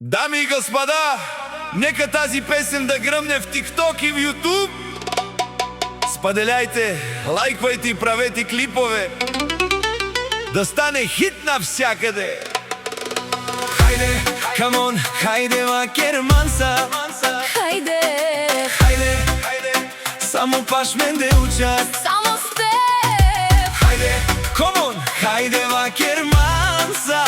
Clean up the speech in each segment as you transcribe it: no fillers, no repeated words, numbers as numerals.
Дами и господа, нека тази песен да гръмне в TikTok и в YouTube. Споделяйте, лайквайте и правете клипове, да стане хит навсякъде. Хайде, камон, хайде, макерманса. Хайде, Хайде, хайде, само пашмен де учат. само с теб. Хайде, камон, хайде, макерманса.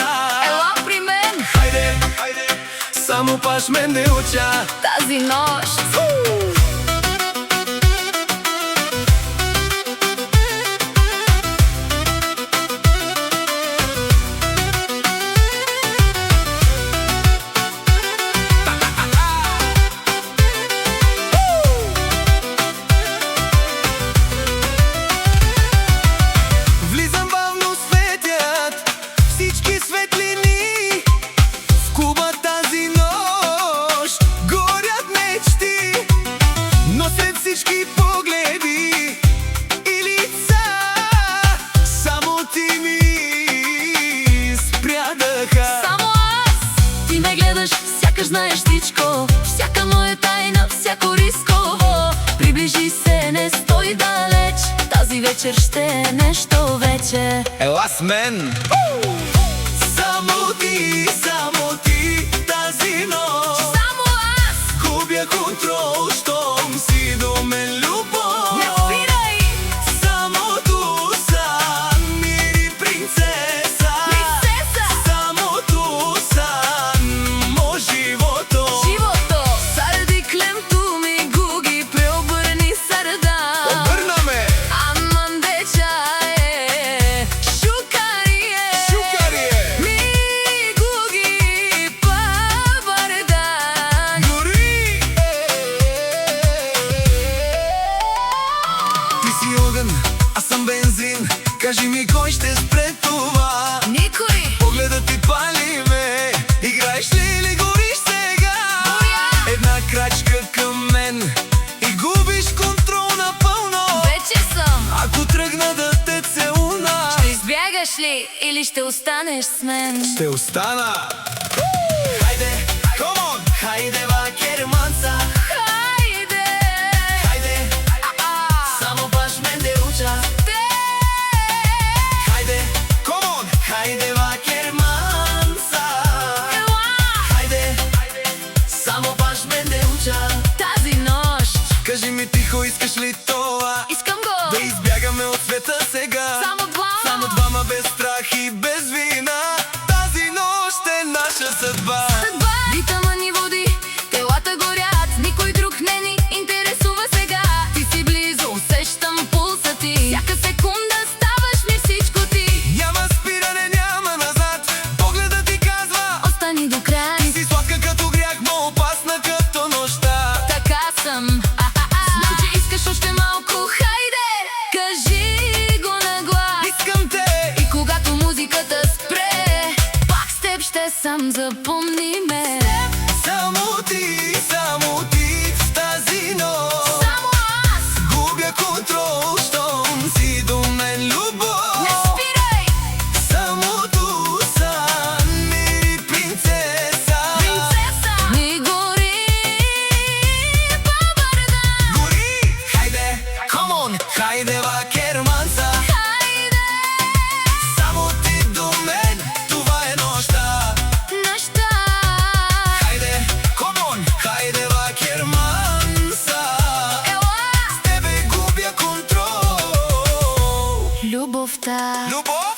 Ела при мен Хайде, хайде, само пашмен де учат. тази нощ. Влизам бавно, светят всички светлини. В клуба тази нощ горят мечти, но сред всички погледи и лица само ти ми спря дъха. Само аз, ти ме гледаш, сякаш знаеш всичко. Всяка моя тайна, всяко рисково. Приближи се, не стой далеч. Тази вечер ще е нещо вече. Ела с мен! Само ти, тази нощ. Само аз, Губя контрол, щом си до мен, любов. не спирай. Само ту сан, мири принцеса. Принцеса, Само ту сан, мо живото. живото. Сърди клемто ми гуги, преобърни сърда. Обърнаме! Аман деча е, шукарие. Шукарие! Ми гуги павардан. Гори! Ти си огън, аз съм бензин. Кажи ми кой ще спре това. Никой. Погледът ти пали ме. Играеш ли или гориш сега? Горя. Една крачка към мен и губиш контрол напълно. Вече съм. Ако тръгна да те целуна, Ще избягаш ли или ще останеш с мен? ще остана. Хайде, комон, хайде, вакерманца. Хайде, Хайде, само баш мен де уча. те. Хайде, комон, хайде, вакерманца. Ела, Хайде, само баш мен де уча. тази нощ. Кажи ми тихо, искаш ли това? Искам го. Да избягаме от света сега. Само двама. Двама без страх и без вина. Тази нощ е наша съдба. Съдба. Ритъма ни води, телата горят. Никой друг не ни интересува сега. Ти си близо, усещам пулса ти. Всяка секунда ставаш ми всичко ти. Няма спиране, няма назад. Погледът ти казва: Остани до край. ти си сладка като грях, но опасна като нощта. Така съм. Знам, че искаш още малко. Хайде, кажи го на глас. Искам те. И когато музиката спре, пак с теб ще съм, запомни ме. Само ти в тази нощ. Само аз, Губя контрол, щом си до мен, любов. не спирай. Само ту сан, мири принцеса. Принцеса, ми гори павардан. Гори! Хайде, комон, хайде, вакерманца. Хайде, Само ти до мен, това е нощта. нощта. Хайде, комон, хайде, вакерманца. Ела, С тебе губя контрол. любовта. Любов!